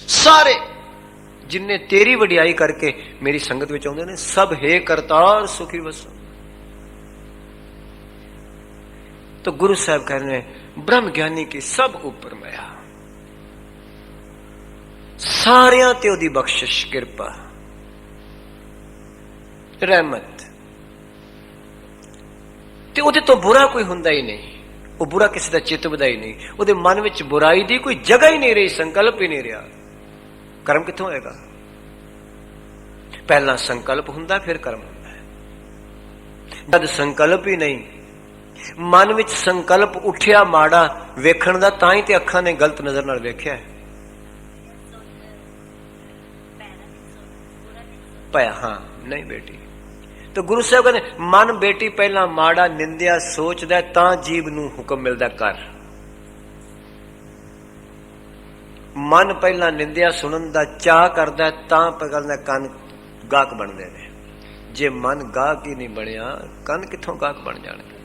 सारे जिन्ने तेरी वडियाई करके मेरी संगत में आउंदे ने सब हे करतार सुखी वसो। तो गुरु साहब कह रहे हैं ब्रह्म ज्ञानी की सब ऊपर माया, सारियां ते ओदी बख्शिश किरपा रहमत ते ओदे तो बुरा कोई हुंदा ही नहीं। वो बुरा किसी का चित्त वधा ही नहीं, ओदे मन विच बुराई दी कोई जगह ही नहीं रही, संकल्प ही नहीं रहा। कर्म कित्थों होएगा? पहला संकल्प हुंदा फिर कर्म हुंदा है। जद संकल्प ही नहीं, मन विच संकल्प उठिया माड़ा वेखण दा, तां ही ते अखां ने गलत नजर नाल वेख्या है पाया। हाँ नहीं बेटी, तो गुरु साहब कहते मन बेटी पहला माड़ा निंदिया सोचदा तां जीव नूं हुक्म मिलदा कर। मन पहला निंदिया सुनन दा चाह करदा तां पकड़दा कन गाहक बनदे ने। जे मन गाहक ही नहीं बनिया कन कित्थों गाहक बन जाणगे,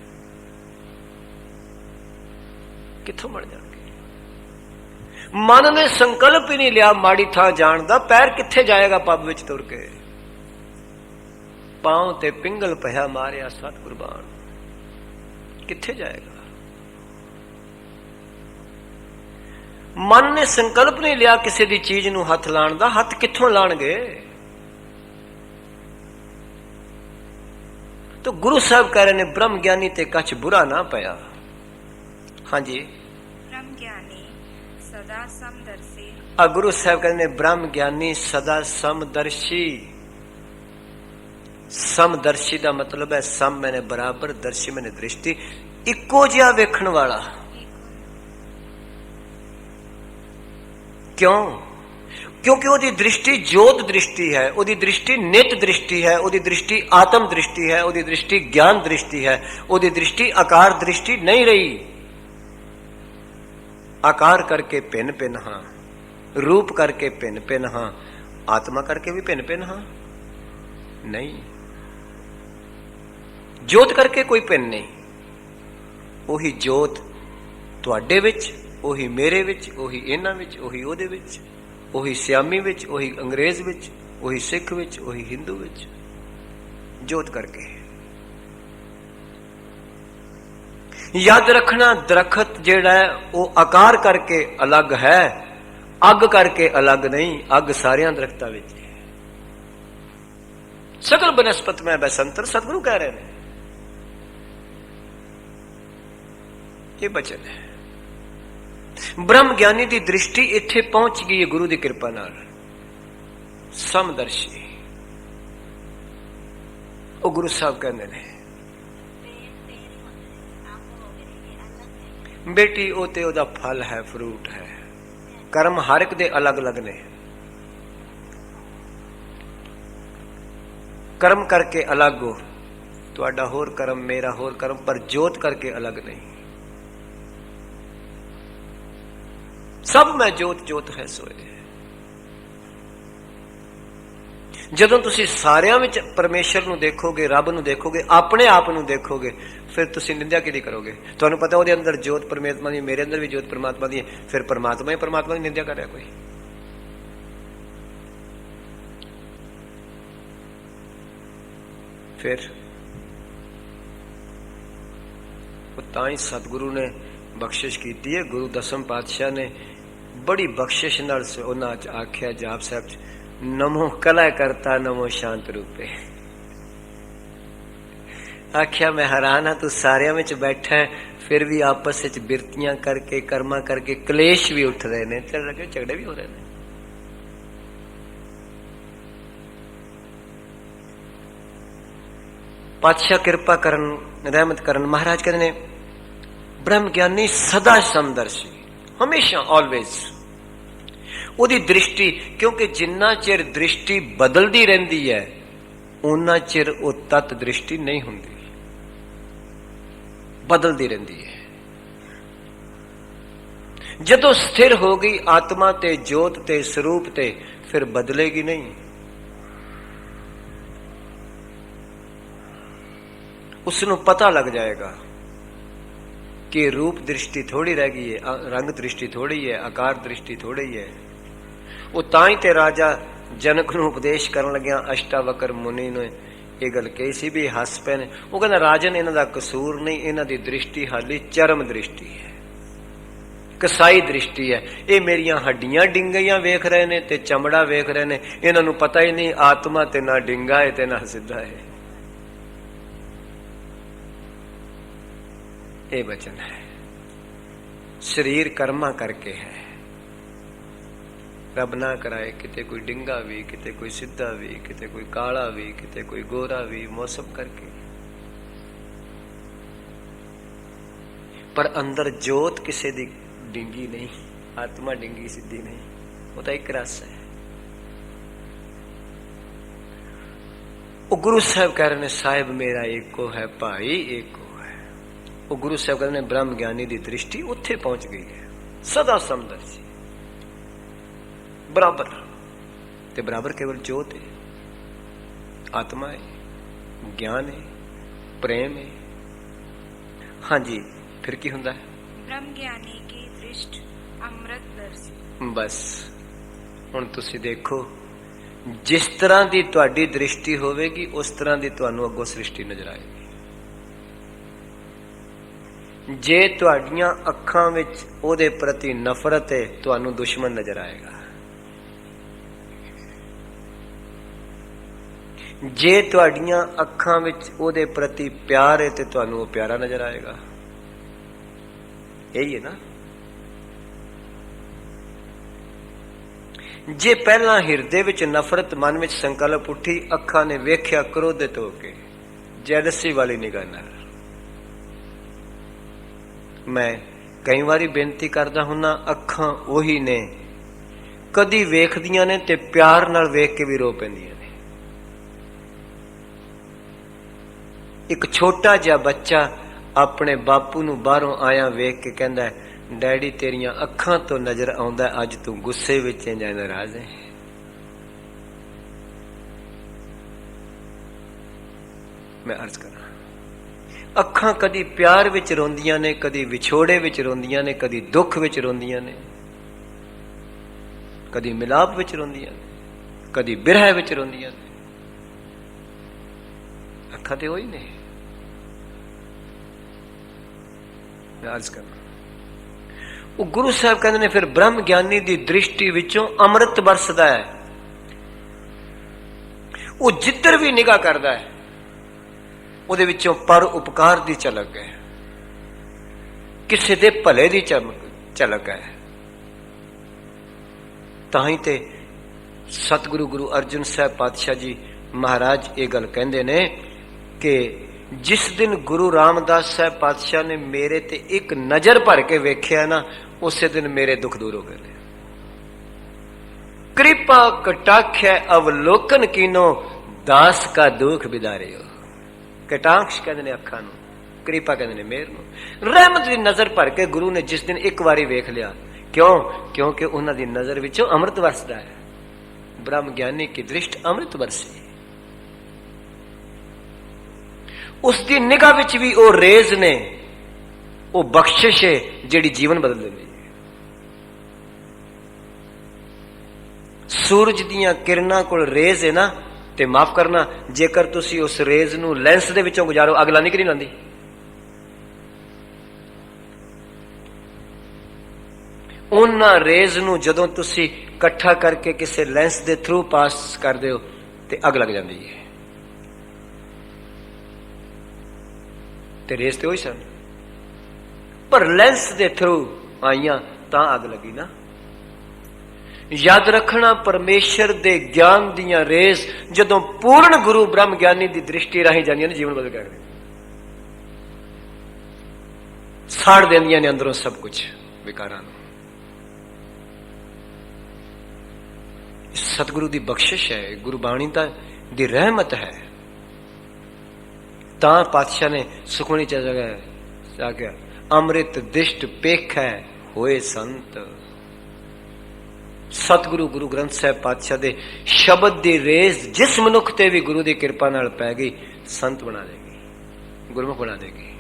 कित्थों बन जाणगे? मन ने संकल्प ही नहीं लिया माड़ी थां जाण दा, पैर कित्थे जाएगा पब विच तुर के? पांव ते पिंगल पया मारिया सत कुर्बान, कित्थे जाएगा? मन ने संकल्प नहीं लिया किसी दी चीज नूं हथ लाण दा, हथ कित्थों लाणगे? तो गुरु साहब कह रहे ने ब्रह्म ज्ञानी ते कछ बुरा ना पया। हाँ जी, ब्रह्म ज्ञानी सदा समदर्शी। गुरु साहब कह रहे ने ब्रह्म ज्ञानी सदा समदर्शी। समदर्शी का मतलब है सम मैंने बराबर, दर्शी मैंने दृष्टि, इको जिहा वेखण वाला। क्यों? क्योंकि ओदी दृष्टि जोत दृष्टि है, ओदी दृष्टि नित दृष्टि है, ओदी दृष्टि आत्म दृष्टि है, ओदी दृष्टि ज्ञान दृष्टि है, ओदी दृष्टि आकार दृष्टि नहीं रही। आकार करके भिन्न भिन्न हां, रूप करके भिन्न भिन्न हां, आत्मा करके भी भिन्न भिन्न हां नहीं। जोत करके कोई भिन्न नहीं, ओही जोत तुहाडे विच, ओही मेरे विच, ओही इन्हां विच, ओही ओहदे विच, ओही सियामी विच, ओही अंग्रेज विच, ओही सिख विच, ओही हिंदू विच। जोत करके याद रखना, दरखत जेड़ा है वो आकार करके अलग है, अग करके अलग नहीं। अग सारियां दरख्तां विच है। सकल बनस्पत में बसंतर, सतगुरु कह रहे हैं। ये बचन है। ब्रह्म ज्ञानी की दृष्टि इत्थे पहुंच गई है गुरु की कृपा नाल, समदर्शी। वो गुरु साहब कहते हैं बेटी ओ ते ओदा फल है, फ्रूट है। कर्म हर एक दे अलग अलग ने, कर्म करके अलग हो, तुहाडा होर कर्म मेरा होर कर्म, पर जोत करके अलग नहीं। सब में जोत जोत है सोए। जदों तुसी सारियां विच परमेश्वर नूं देखोगे, रब नूं देखोगे, अपने आप नूं देखोगे, फिर तुसी निंदा किहदी करोगे? तुहानूं पता ओहदे अंदर जोत परमात्मा दी, मेरे अंदर भी जोत परमात्मा दी है, फिर परमात्मा ही परमात्मा की निंदा कर रहा कोई? फिर तां ही सतगुरु ने बख्शिश की है। गुरु दसम पातशाह ने बड़ी बख्शिश नाल उन्हां च आख्या जाप साहब च, नमो कला करता नमो शांत रूपे। आख्या मैं हैरान हाँ, तू सारियां विच बैठा है, फिर भी आपस विच बिरतियां करके कर्मा करके कलेश भी उठ रहे ने, झगड़े भी हो रहे हैं। पातशाह कृपा करन, रहमत करन। महाराज कहते हैं ब्रह्म ज्ञानी सदा समदर्शी, हमेशा ऑलवेज। ओदी दृष्टि, क्योंकि जिन्ना चिर दृष्टि बदलती रहती है उन्ना चिर वो तत् दृष्टि नहीं होंगी, बदलती रहती है। जदों स्थिर हो गई आत्मा ते जोत ते स्वरूप ते, फिर बदलेगी नहीं। उसनों पता लग जाएगा कि रूप दृष्टि थोड़ी रह गई है, रंग दृष्टि थोड़ी है, आकार दृष्टि थोड़ी है। वो तां ही ते राजा जनक नूं उपदेश करन लग्या अष्टावकर मुनि ने ये गल कही सी भी हस पे ने। वो कहंदा राजन इन्हां दा कसूर नहीं, इन्हां दी दृष्टि हाली चरम दृष्टि है, कसाई दृष्टि है। ये मेरियां हड्डियां डिंगियां वेख रहे ने ते चमड़ा वेख रहे ने, इन्हां नूं पता ही नहीं आत्मा ते ना डिंगा है ते ना सिद्धा है। ये वचन है, शरीर कर्मा करके है, रब ना कराए किते कोई डिंगा भी, किते कोई सीधा भी, किते कोई काला भी, किते कोई गोरा भी, मौसम करके। पर अंदर जोत किसे दी डिंगी नहीं, आत्मा डिंगी सीधी नहीं, वो तो एक रस है। वो गुरु साहब कह रहे ने साहिब मेरा एको है भाई एको है। वो गुरु साहब कह रहे ने ब्रह्म ज्ञानी दी दृष्टि उत्थे पहुंच गई है, सदा समदर्शी बराबर। ते बराबर केवल जोत है, आत्मा है, ज्ञान है, प्रेम है। हाँ जी, फिर की हुंदा है? ब्रह्म ज्ञानी की दृष्टि अमृत दर्शी। बस हुण तुसी देखो, जिस तरह की तुहाडी दृष्टि होवेगी उस तरह की तुहानू अगों सृष्टि नजर आएगी। जे तुहाडियां अखां विच ओहदे प्रति नफरत है, तुहानू दुश्मन नजर आएगा। जे तुहाडियां अखां विच ओहदे प्रति प्यार है ते तुहानू वो प्यारा नजर आएगा। यही है ना। जे पहला हिरदे विच नफरत मन विच संकल्प उठी, अखां ने वेख्या क्रोधित होके जैलसी वाली निगाह नाल। मैं कई बारी बेनती करदा हुन्ना, अखां ओही ने कदी वेखदियां ने ते प्यार नाल वेख के भी रो पैंदियां ने। एक छोटा जिहा बच्चा अपने बापू नूं बाहरों आया वेख के कहंदा है, डैडी तेरियां अखां तो नजर आउंदा अज तू गुस्से विच है जां नाराज है। मैं अर्ज करा, अखां कदी प्यार विच रोंदियां ने, कदी विछोड़े विच रोंदियां ने, कदी दुख विच रोंदियां ने, कदी मिलाप विच रोंदियां ने, कदी बिरह विच रोंदियां ने। अखां ते होई ने। मैं अर्ज करना, वो गुरु साहब कहते ने फिर ब्रह्म ज्ञानी दी दृष्टि विचों अमृत बरसदा है। वो जिधर भी निगाह करदा है ਉਹਦੇ ਵਿੱਚੋਂ पर उपकार दी झलक है, किसी दे भले दी झलक है। ताही ते सतगुरु गुरु अर्जुन साहब पातशाह जी महाराज ये गल कहंदे ने कि जिस दिन गुरु रामदास साहब पातशाह ने मेरे ते एक नजर भर के वेख्या ना, उस दिन मेरे दुख दूर हो गए। कृपा कटाक्ष अवलोकन कीनो, दास का दुख बिदारे हो। कटाक्ष कहते ने अखां नूं, कृपा कहते ने मेहर नूं। रहमत दी नजर भर के गुरु ने जिस दिन एक बारी वेख लिया, क्यों? क्योंकि उन्हां दी नजर विचों अमृत वरसदा है। ब्रह्म ज्ञानी की दृष्टि अमृत वरसे, उसकी निगाह विच भी वो रेज ने, वो बख्शिश है जिहड़ी जीवन बदल देंदी है। सूरज दीयां किरणां कोल रेज है ना, ते माफ करना जेकर तुसी उस रेज नूं लेंस दे विचों गुजारो, अगला निकल नहीं लांदी। उन्हां रेज नूं जदों तुसी इकट्ठा करके किसी लेंस दे थ्रू पास कर दे हो ते अग लग जाती है। ते रेज ते होई सन, पर लेंस दे थ्रू आईयां तां अग लगी ना। याद रखना, परमेश्वर दे ज्ञान दियां रेस जदों पूर्ण गुरु ब्रह्म ज्ञानी दी दृष्टि राही जांदियां ने, जीवन बदल के साड़ देंदियां ने अंदरों सब कुछ विकारां नूं। सतगुरु दी बख्शिश है, गुरबाणी दी रहमत है। तां पातशाह ने सुखमनी च जाके अमृत दिष्ट पेख है होए संत। सतगुरु गुरु ग्रंथ साहब पातशाह दे शब्द दी रेस जिस मनुख ते भी गुरु दी कृपा नाल पै गई, संत बना देगी, गुरमुख बना देगी।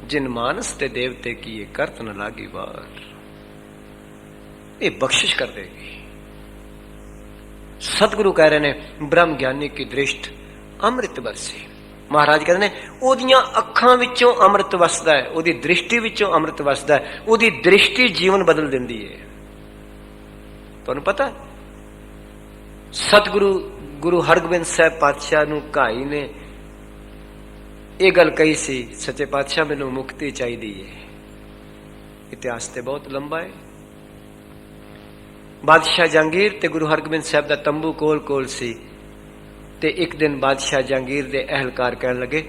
जिन मानस ते देवते की ये करत न लागी वार। ये बख्शिश कर देगी। सतगुरु कह रहे ने ब्रह्म ज्ञानी की दृष्ट अमृत बरसी। महाराज कहते ने ओदियां अखां विचों अमृत वसदा है, ओदी दृष्टि विचों अमृत वसदा है, ओदी दृष्टि जीवन बदल दिंदी है। तुहानूं पता है सतगुरु गुरु हरगोबिंद साहब पातशाह नूं घाई ने यह गल कही सी, सच्चे पातशाह मैनूं मुक्ति चाहिदी है। इतिहास ते बहुत लंबा है। बादशाह जहांगीर ते गुरु हरगोबिंद साहब दा तंबू कोल कोल सी ते एक दिन बादशाह जहांगीर दे अहलकार कहन लगे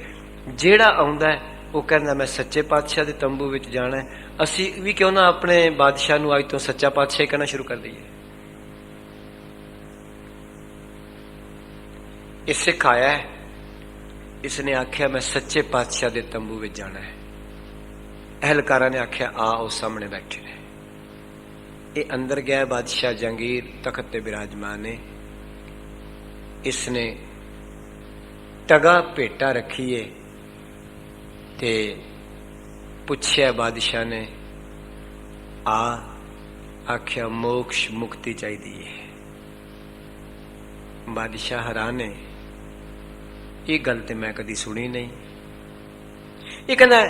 जेड़ा आउंदा है वो कहंदा मैं सच्चे पातशाह दे तंबू विच जाना है, असी भी क्यों ना अपने बादशाह नूं अज तो सच्चा पातशाह कहना शुरू कर दईए। ये सिख आया है, इसने आख्या मैं सच्चे पातशाह दे तंबू विच जाना है। अहलकारा ने आख्या आओ सामने बैठे ने। ये अंदर गया बादशाह जहांगीर तखत ते विराजमान है। इसने टगा भेटा रखीए ते पुछया बादशाह ने आख्या मोक्ष मुक्ति चाहिदी है। बादशाह हैरान है, ये गल ते मैं कदी सुनी नहीं। ये कहना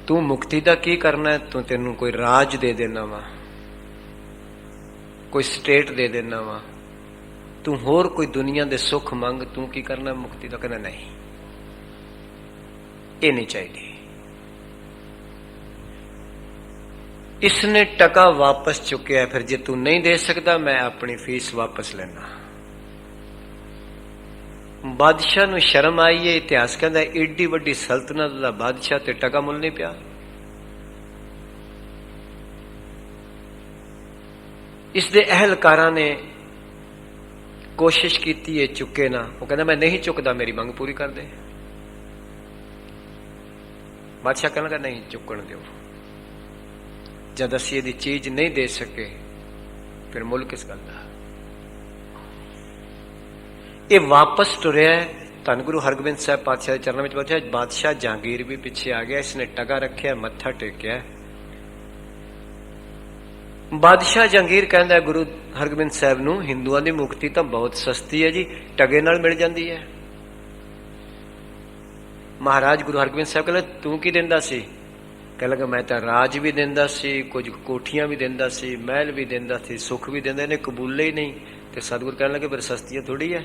तू मुक्ति दा की करना है, तू तेनू कोई राज दे देना वा, कोई स्टेट दे देना वा, तू होर कोई दुनिया दे सुख मंग, तू की करना मुक्ति दा। कहना नहीं, ये नहीं चाहिए। इसने टका वापस चुकया, फिर जे तू नहीं दे सकता मैं अपनी फीस वापस लेना। बादशाह नूं शर्म आई है। इतिहास कहता है एडी वड्डी सल्तनत दा बादशाह ते टका मुल नहीं पिया। इसदे अहलकारां ने कोशिश की है चुके ना, वो कहता मैं नहीं चुकदा, मेरी मंग पूरी कर दे। बादशाह कहने लगा नहीं चुकन दो, जद असीं इहदी चीज नहीं दे सके फिर मुल किस गल दा। ये वापस टुरया है। धन गुरु हरगोबिंद साहब पातशाह के चरणों में पहुंचा। बादशाह जहांगीर भी पीछे आ गया। इसने टगा रखा, मत्था टेकिया। बादशाह जहांगीर कहता गुरु हरगोबिंद साहब नूं हिंदुओं की मुक्ति तो बहुत सस्ती है जी, टगे नाल मिल जाती है। महाराज गुरु हरगोबिंद साहब कहते तू की देंदा सी? कह लगा मैं तो राज भी देंदा सी, कुछ कोठियां भी देंदा सी, महल भी देंदा सी, सुख भी देंदा, इन्हें कबूले ही नहीं। तो सतगुरु कहने लगे फिर सस्तियां थोड़ी है।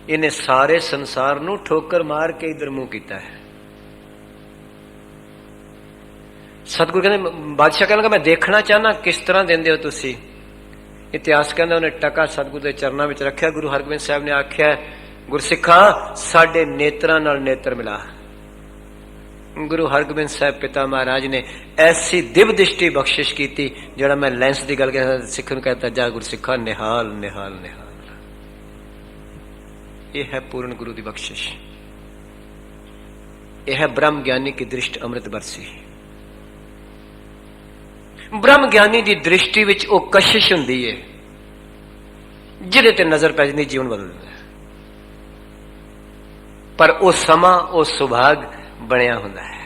इन्हें सारे संसार नूं ठोकर मार के इधर मुंह किया है। सतगुरु कहते बादशाह कहने लगा मैं देखना चाहना किस तरह देंदे हो तुसी। इतिहास कहना उन्हें टका सतगुरु के चरणों में रखा। गुरु हरगोबिंद साहब ने आख्या गुरसिखा साडे नेत्रां नाल नेत्र मिला। गुरु हरगोबिंद साहब पिता महाराज ने ऐसी दिव्य दृष्टि बख्शिश की थी, जरा मैं लेंस की गल सिख नूं कहता जा गुरसिखा निहाल निहाल निहाल। यह है पूर्ण गुरु की बख्शिश। यह है ब्रह्म ज्ञानी की दृष्टि अमृत बरसी। ब्रह्म ज्ञानी की दृष्टि विच वो कशिश हुंदी है जिहदे ते नजर पै जांदी जीवन बदल जांदा है। पर वो समा वो सुभाग बनया हुंदा है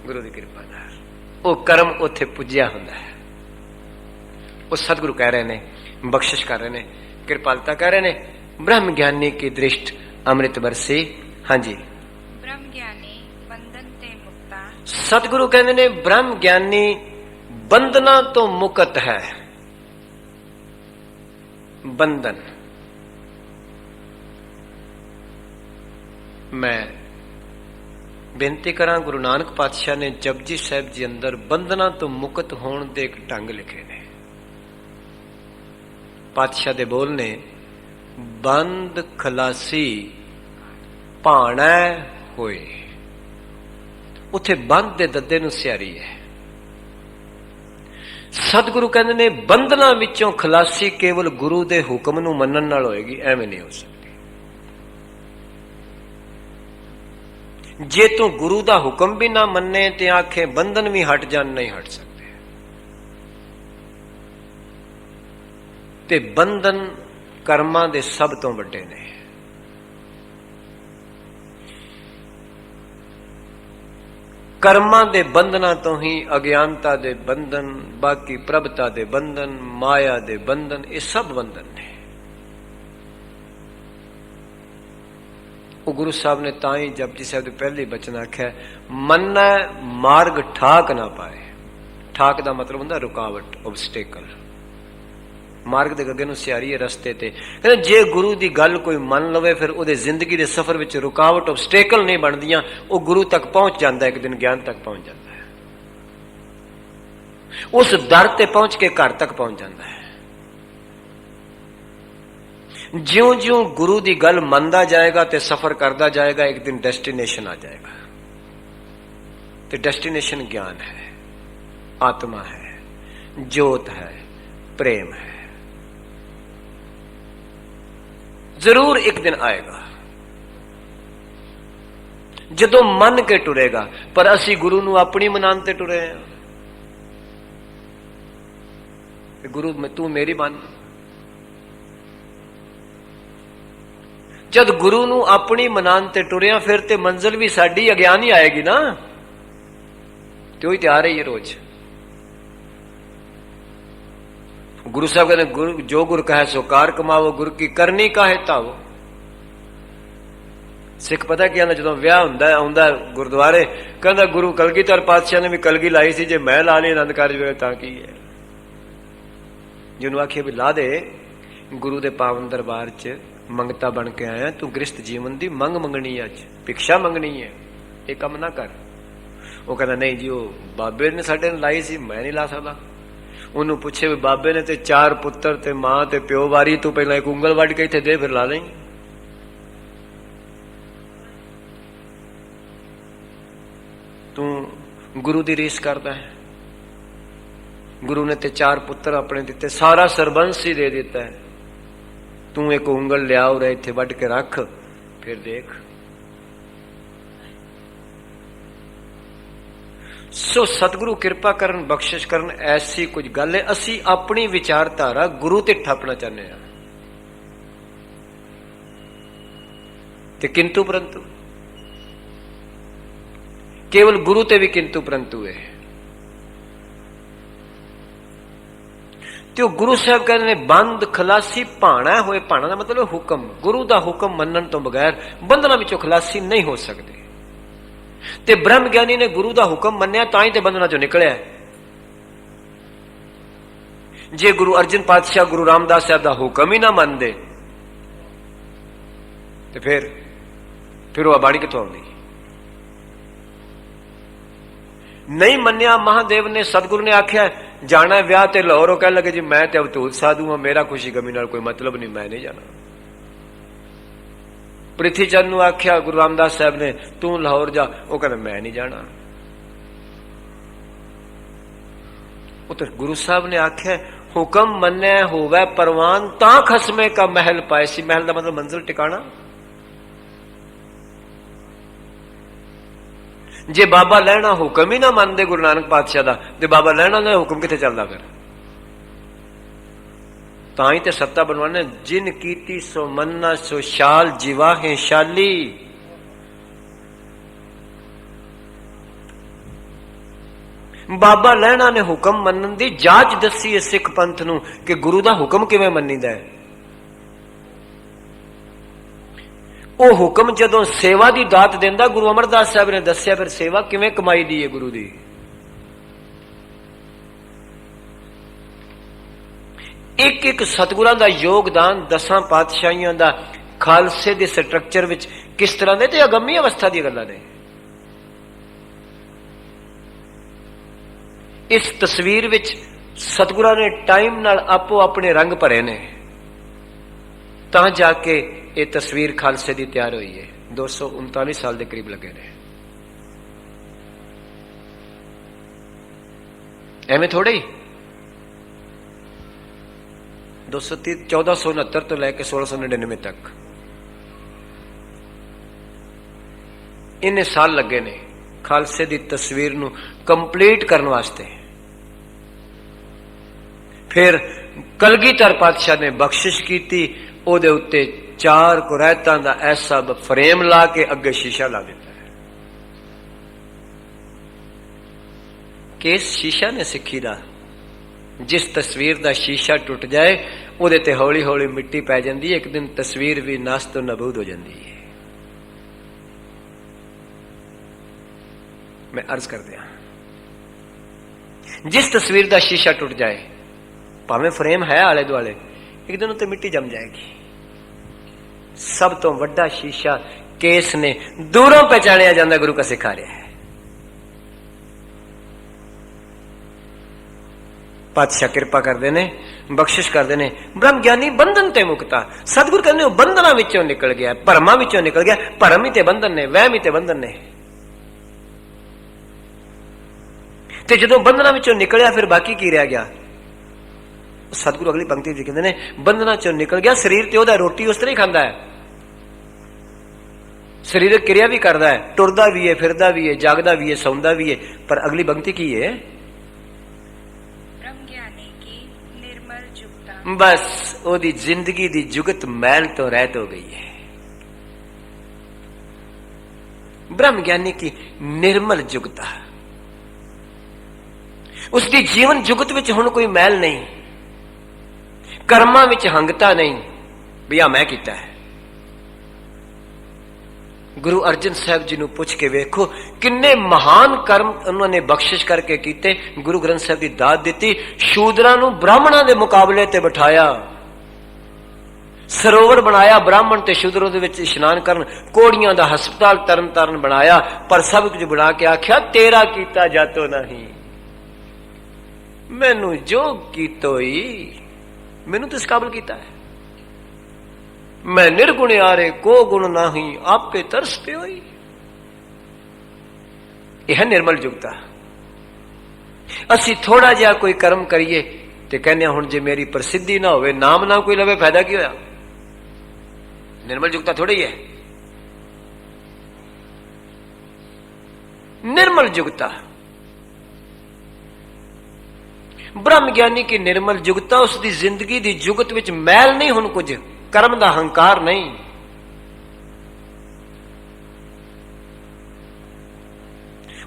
गुरु की कृपा नाल। वो कर्म उत्थे पुज्या हुंदा है। वो सतगुरु कह रहे ने, बख्शिश कर रहे ने, कृपालता कह रहे ने ब्रह्म ज्ञानी की दृष्टि अमृत बरसी। हाँ जी, ब्रह्म ज्ञानी बंधन ते मुक्ता। सतगुरु कहते ने ब्रह्म ज्ञानी बंधना तो मुक्त है। बंधन मैं बेनती करा गुरु नानक पातशाह ने जपजी साहब जी अंदर बंधना तो मुक्त होने दे एक ढंग लिखे ने। पातशाह दे बोल ने बंद खलासी भाणा होए। उथे बंद दे दद्दे नूं सियारी है। सतगुरु कहंदे ने बंधना विचों खलासी केवल गुरु दे हुक्म नूं मनन नाल होएगी, एवें नहीं हो सकती। जे तू गुरु दा हुक्म भी ना मन्ने ते आखे बंधन भी हट जान, नहीं हट सकते। ते बंधन कर्मां दे सब तो वड्डे ने। ਕਰਮਾਂ ਦੇ ਬੰਧਨਾਂ ਤੋਂ ਹੀ ਅਗਿਆਨਤਾ ਦੇ ਬੰਧਨ, ਬਾਕੀ ਪ੍ਰਭਤਾ ਦੇ ਬੰਧਨ, ਮਾਇਆ ਦੇ ਬੰਧਨ, ਇਹ ਸਭ ਬੰਧਨ ਨੇ। ਉਹ ਗੁਰੂ ਸਾਹਿਬ ਨੇ ਤਾਂ ਹੀ ਜਪਜੀ ਸਾਹਿਬ ਦੇ ਪਹਿਲੇ ਬਚਨ ਆਖਿਆ, ਮੰਨੈ ਮਾਰਗ ਠਾਕ ਨਾ ਪਾਏ। ਠਾਕ ਦਾ ਮਤਲਬ ਹੁੰਦਾ ਰੁਕਾਵਟ, ਓਬਸਟੇਕਲ। ਮਾਰਗ ਦੇ ਅੱਗੇ ਨੂੰ ਸਿਆਰੀ ਹੈ ਰਸਤੇ ਤੇ। ਕਹਿੰਦੇ ਜੇ ਗੁਰੂ ਦੀ ਗੱਲ ਕੋਈ ਮੰਨ ਲਵੇ ਫਿਰ ਉਹਦੇ ਜ਼ਿੰਦਗੀ ਦੇ ਸਫ਼ਰ ਵਿੱਚ ਰੁਕਾਵਟ, ਓਬਸਟੇਕਲ ਨਹੀਂ ਬਣਦੀਆਂ। ਉਹ ਗੁਰੂ ਤੱਕ ਪਹੁੰਚ ਜਾਂਦਾ, ਇੱਕ ਦਿਨ ਗਿਆਨ ਤੱਕ ਪਹੁੰਚ ਜਾਂਦਾ ਹੈ। ਉਸ ਦਰ ਤੇ ਪਹੁੰਚ ਕੇ ਘਰ ਤੱਕ ਪਹੁੰਚ ਜਾਂਦਾ ਹੈ। ਜਿਉਂ-ਜਿਉਂ ਗੁਰੂ ਦੀ ਗੱਲ ਮੰਨਦਾ ਜਾਏਗਾ ਤੇ ਸਫ਼ਰ ਕਰਦਾ ਜਾਏਗਾ, ਇੱਕ ਦਿਨ ਡੈਸਟੀਨੇਸ਼ਨ ਆ ਜਾਏਗਾ। ਤੇ ਡੈਸਟੀਨੇਸ਼ਨ ਗਿਆਨ ਹੈ, ਆਤਮਾ ਹੈ, ਜੋਤ ਹੈ, ਪ੍ਰੇਮ ਹੈ। ਜ਼ਰੂਰ ਇੱਕ ਦਿਨ ਆਏਗਾ ਜਦੋਂ ਮੰਨ ਕੇ ਟੁਰੇਗਾ। ਪਰ ਅਸੀਂ ਗੁਰੂ ਨੂੰ ਆਪਣੀ ਮਨਾਨ ਤੇ ਟੁਰੇ ਹਾਂ। ਗੁਰੂ ਤੂੰ ਮੇਰੀ ਮੰਨ। ਜਦ ਗੁਰੂ ਨੂੰ ਆਪਣੀ ਮਨਾਨ ਤੇ ਟੁਰਿਆ ਫਿਰ ਤੇ ਮੰਜ਼ਿਲ ਵੀ ਸਾਡੀ ਅਗਿਆਨ ਹੀ ਆਏਗੀ ਨਾ। ਤੇ ਉਹੀ ਤਿਆਰ ਹੈ ਰੋਜ਼। ਗੁਰੂ ਸਾਹਿਬ ਕਹਿੰਦੇ ਜੋ ਗੁਰ ਕਹੈ ਸੋ ਕਾਰ ਕਮਾਵੋ, ਗੁਰ ਕੀ ਕਰਨੀ ਕਾਹੇ ਧਾਵੋ। ਸਿੱਖ ਪਤਾ ਕੀ ਆਂਦਾ, ਜਦੋਂ ਵਿਆਹ ਹੁੰਦਾ ਆਉਂਦਾ ਗੁਰਦੁਆਰੇ, ਕਹਿੰਦਾ ਗੁਰੂ ਕਲਗੀਧਰ ਪਾਤਸ਼ਾਹ ਨੇ ਵੀ ਕਲਗੀ ਲਾਈ ਸੀ, ਜੇ ਮੈਂ ਲਾ ਲਈ ਆਨੰਦ ਕਾਰਜ ਵੇਲੇ ਤਾਂ ਕੀ ਹੈ। ਜਿਹਨੂੰ ਆਖਿਆ ਵੀ ਲਾ ਦੇ, ਗੁਰੂ ਦੇ ਪਾਵਨ ਦਰਬਾਰ 'ਚ ਮੰਗਤਾ ਬਣ ਕੇ ਆਇਆ, ਤੂੰ ਗ੍ਰਸਤ ਜੀਵਨ ਦੀ ਮੰਗ ਮੰਗਣੀ, ਅੱਜ ਭਿਕਸ਼ਾ ਮੰਗਣੀ ਹੈ, ਇਹ ਕੰਮ ਨਾ ਕਰ। ਉਹ ਕਹਿੰਦਾ ਨਹੀਂ ਜੀ, ਉਹ ਬਾਬੇ ਨੇ ਸਾਡੇ ਨੂੰ ਲਾਈ ਸੀ, ਮੈਂ ਨਹੀਂ ਲਾ ਸਕਦਾ। ਉਹਨੂੰ ਪੁੱਛੇ ਵੀ ਬਾਬੇ ਨੇ ਤੇ 4 ਪੁੱਤਰ ਤੇ ਮਾਂ ਤੇ ਪਿਓ ਵਾਰੀ, ਤੂੰ ਪਹਿਲਾਂ ਇੱਕ ਉਂਗਲ ਵੱਢ ਕੇ ਇੱਥੇ ਦੇ, ਫਿਰ ਲਾ ਲਈ। ਤੂੰ ਗੁਰੂ ਦੀ ਰੀਸ ਕਰਦਾ ਹੈ। ਗੁਰੂ ਨੇ ਤੇ 4 ਪੁੱਤਰ ਆਪਣੇ ਦਿੱਤੇ, ਸਾਰਾ ਸਰਬੰਸ ਹੀ ਦੇ ਦਿੱਤਾ ਹੈ। ਤੂੰ ਇੱਕ ਉਂਗਲ ਲਿਆ ਉਰੇ ਇੱਥੇ ਵੱਢ ਕੇ ਰੱਖ, ਫਿਰ ਦੇਖ। ਸੋ ਸਤਿਗੁਰੂ ਕਿਰਪਾ ਕਰਨ, ਬਖਸ਼ਿਸ਼ ਕਰਨ, ਐਸੀ ਕੁਝ ਗੱਲ ਹੈ। ਅਸੀਂ ਆਪਣੀ ਵਿਚਾਰਧਾਰਾ ਗੁਰੂ ਤੇ ਠੱਪਣਾ ਚਾਹੁੰਦੇ ਹਾਂ ਤੇ ਕਿੰਤੂ ਪਰੰਤੂ, ਕੇਵਲ ਗੁਰੂ ਤੇ ਵੀ ਕਿੰਤੂ ਪਰੰਤੂ ਹੈ। ਤੇ ਉਹ ਗੁਰੂ ਸਾਹਿਬ ਕਹਿੰਦੇ ਨੇ ਬੰਦ ਖਲਾਸੀ ਭਾਣਾ ਹੋਏ। ਭਾਣਾ ਦਾ ਮਤਲਬ ਹੁਕਮ। ਗੁਰੂ ਦਾ ਹੁਕਮ ਮੰਨਣ ਤੋਂ ਬਗੈਰ ਬੰਧਨਾਂ ਵਿੱਚੋਂ ਖਲਾਸੀ ਨਹੀਂ ਹੋ ਸਕਦੀ। ਤੇ ਬ੍ਰਹਮ ਗਿਆਨੀ ਨੇ ਗੁਰੂ ਦਾ ਹੁਕਮ ਮੰਨਿਆ ਤਾਂ ਹੀ ਤੇ ਬੰਧਨਾਂ ਚੋਂ ਨਿਕਲਿਆ। ਜੇ ਗੁਰੂ ਅਰਜਨ ਪਾਤਸ਼ਾਹ, ਗੁਰੂ ਰਾਮਦਾਸ ਸਾਹਿਬ ਦਾ ਹੁਕਮ ਹੀ ਨਾ ਮੰਨਦੇ ਤੇ ਫਿਰ ਉਹ ਬਾਣੀ ਕਿੱਥੋਂ ਆਉਂਦੀ। ਨਹੀਂ ਮੰਨਿਆ ਮਹਾਦੇਵ ਨੇ, ਸਤਿਗੁਰੂ ਨੇ ਆਖਿਆ ਜਾਣਾ ਵਿਆਹ ਤੇ ਲਾਹੌਰ, ਉਹ ਕਹਿਣ ਲੱਗੇ ਜੀ ਮੈਂ ਤੇ ਅਵਧੂਤ ਸਾਧੂ ਹਾਂ, ਮੇਰਾ ਖੁਸ਼ੀ ਗਮੀ ਨਾਲ ਕੋਈ ਮਤਲਬ ਨਹੀਂ, ਮੈਂ ਨਹੀਂ ਜਾਣਾ। ਪ੍ਰਿਥੀ ਚੰਦ ਨੂੰ ਆਖਿਆ ਗੁਰੂ ਰਾਮਦਾਸ ਸਾਹਿਬ ਨੇ ਤੂੰ ਲਾਹੌਰ ਜਾ, ਉਹ ਕਹਿੰਦਾ ਮੈਂ ਨਹੀਂ ਜਾਣਾ। ਉਹ ਤਾਂ ਗੁਰੂ ਸਾਹਿਬ ਨੇ ਆਖਿਆ ਹੁਕਮ ਮੰਨਿਆ ਹੋਵੇ ਪਰਵਾਨ, ਤਾਂ ਖਸਮੇ ਕਾ ਮਹਿਲ ਪਾਏ ਸੀ। ਮਹਿਲ ਦਾ ਮਤਲਬ ਮੰਜ਼ਿਲ, ਟਿਕਾਣਾ। ਜੇ ਬਾਬਾ ਲਹਿਣਾ ਹੁਕਮ ਹੀ ਨਾ ਮੰਨਦੇ ਗੁਰੂ ਨਾਨਕ ਪਾਤਸ਼ਾਹ ਦਾ, ਤੇ ਬਾਬਾ ਲਹਿਣਾ ਦਾ ਹੁਕਮ ਕਿੱਥੇ ਚੱਲਦਾ ਫਿਰ। ਤਾਂ ਹੀ ਤੇ ਸੱਤਾ ਬਣਵਾਣੇ, ਜਿਨ ਕੀਤੀ ਸੋ ਮੰਨਾ ਸੋ ਸ਼ਾਲ ਜਿਵਾਹੇ ਸ਼ਾਲੀ। ਬਾਬਾ ਲਹਿਣਾ ਨੇ ਹੁਕਮ ਮੰਨਣ ਦੀ ਜਾਂਚ ਦੱਸੀ ਹੈ ਸਿੱਖ ਪੰਥ ਨੂੰ ਕਿ ਗੁਰੂ ਦਾ ਹੁਕਮ ਕਿਵੇਂ ਮੰਨੀਦਾ ਹੈ। ਉਹ ਹੁਕਮ ਜਦੋਂ ਸੇਵਾ ਦੀ ਦਾਤ ਦਿੰਦਾ, ਗੁਰੂ ਅਮਰਦਾਸ ਸਾਹਿਬ ਨੇ ਦੱਸਿਆ ਫਿਰ ਸੇਵਾ ਕਿਵੇਂ ਕਮਾਈ ਦੀ ਹੈ ਗੁਰੂ ਦੀ। ਇੱਕ ਇੱਕ ਸਤਿਗੁਰਾਂ ਦਾ ਯੋਗਦਾਨ 10 ਪਾਤਸ਼ਾਹੀਆਂ ਦਾ ਖਾਲਸੇ ਦੇ ਸਟਰਕਚਰ ਵਿੱਚ ਕਿਸ ਤਰ੍ਹਾਂ ਦੇ, ਤੇ ਅਗੰਮੀ ਅਵਸਥਾ ਦੀਆਂ ਗੱਲਾਂ ਨੇ। ਇਸ ਤਸਵੀਰ ਵਿੱਚ ਸਤਿਗੁਰਾਂ ਨੇ ਟਾਈਮ ਨਾਲ ਆਪੋ ਆਪਣੇ ਰੰਗ ਭਰੇ ਨੇ, ਤਾਂ ਜਾ ਕੇ ਇਹ ਤਸਵੀਰ ਖਾਲਸੇ ਦੀ ਤਿਆਰ ਹੋਈ ਹੈ। 239 ਸਾਲ ਦੇ ਕਰੀਬ ਲੱਗੇ ਨੇ। ਐਵੇਂ ਥੋੜੇ ਹੀ 1469 ਤੋਂ ਲੈ ਕੇ 1699 ਤੱਕ ਇੰਨੇ ਸਾਲ ਲੱਗੇ ਨੇ ਖਾਲਸੇ ਦੀ ਤਸਵੀਰ ਨੂੰ ਕੰਪਲੀਟ ਕਰਨ ਵਾਸਤੇ। ਫਿਰ ਕਲਗੀਧਰ ਪਾਤਸ਼ਾਹ ਨੇ ਬਖਸ਼ਿਸ਼ ਕੀਤੀ, ਉਹਦੇ ਉੱਤੇ 4 ਕੁਰੈਤਾਂ ਦਾ ਐਸਾ ਫਰੇਮ ਲਾ ਕੇ ਅੱਗੇ ਸ਼ੀਸ਼ਾ ਲਾ ਦਿੱਤਾ ਹੈ। केस शीशा ने सिक्खी दा, जिस तस्वीर दा शीशा टुट जाए ਉਹਦੇ ਤੇ ਹੌਲੀ ਹੌਲੀ ਮਿੱਟੀ ਪੈ ਜਾਂਦੀ ਹੈ, ਇੱਕ ਦਿਨ ਤਸਵੀਰ ਵੀ ਨਾਸ ਤੋਂ ਨਬੂਦ ਹੋ ਜਾਂਦੀ ਹੈ। मैं अर्ज कर दिया, जिस तस्वीर का शीशा टूट जाए, भावें फ्रेम है आले दुआले, एक दिन उत्ते मिट्टी जम जाएगी। सब तो वड्डा शीशा केस ने दूरों पहचानिया जाता, गुरु का सिखा रहा है। पातशाह कृपा करते ने, बख्शिश करते ने, ब्रह्म ज्ञानी बंधन ते मुक्ता। सतगुरु कहते बंधना विचों निकल गया, भरमा विचों निकल गया। भरम ही ते बंधन ने, वहम ही ते बंधन ने। ਤੇ ਜਦੋਂ ਬੰਧਨਾਂ ਵਿੱਚੋਂ ਨਿਕਲਿਆ ਫਿਰ ਬਾਕੀ ਕੀ ਰਹਿ ਗਿਆ? ਸਤਿਗੁਰੂ ਅਗਲੀ ਪੰਕਤੀ ਵਿੱਚ ਕਹਿੰਦੇ ਨੇ, ਬੰਧਨਾਂ ਚੋਂ ਨਿਕਲ ਗਿਆ, ਸਰੀਰ ਤੇ ਉਹਦਾ ਰੋਟੀ ਉਸ ਤਰ੍ਹਾਂ ਹੀ ਖਾਂਦਾ ਹੈ, ਸਰੀਰਕ ਕਿਰਿਆ ਵੀ ਕਰਦਾ ਹੈ, ਟੁਰਦਾ ਵੀ ਹੈ, ਫਿਰਦਾ ਵੀ ਹੈ, ਜਾਗਦਾ ਵੀ ਹੈ, ਸੌਂਦਾ ਵੀ ਹੈ। ਪਰ ਅਗਲੀ ਪੰਕਤੀ ਕੀ ਹੈ? ब्रह्म ज्ञानी की निर्मल जुगता। बस ਉਹਦੀ ਜ਼ਿੰਦਗੀ ਦੀ ਜੁਗਤ ਮੈਲ ਤੋਂ ਰਹਿਤ ਹੋ ਗਈ ਹੈ। ब्रह्म ज्ञानी की निर्मल जुगता, उसकी जीवन जुगत विच हुण कोई मैल नहीं, कर्मां विच हंगता नहीं भी आ मैं कीता है। गुरु अर्जन साहब जी नूं पुछ के वेखो किन्ने महान कर्म उन्होंने बख्शिश करके कीते। गुरु ग्रंथ साहब की दात दी, शूदरां नूं ब्राह्मणां दे मुकाबले ते बिठाया, सरोवर बनाया, ब्राह्मण ते शूदर दे विच इशनान करन, कोड़ियां दा हस्पताल तरन ताਰਨ बनाया, पर सब कुछ बना के आख्या तेरा कीता जातो नहीं, मैनू जो कीतोई मैनू तो इस काबिल कीता है। मैं निर्गुण आरे को गुण नाही, आपे तरस पे होई। यह निर्मल जुगता। असी थोड़ा जिहा कोई कर्म करिए ते कहने हुण जे मेरी प्रसिद्धि ना होवे, नाम ना कोई लवे, फायदा की होया? निर्मल जुगता थोड़ी है। निर्मल जुगता ब्रह्म ज्ञानी की निर्मल जुगता, उसकी जिंदगी की जुगत विच मैल नहीं, हुण कुछ कर्म का हंकार नहीं।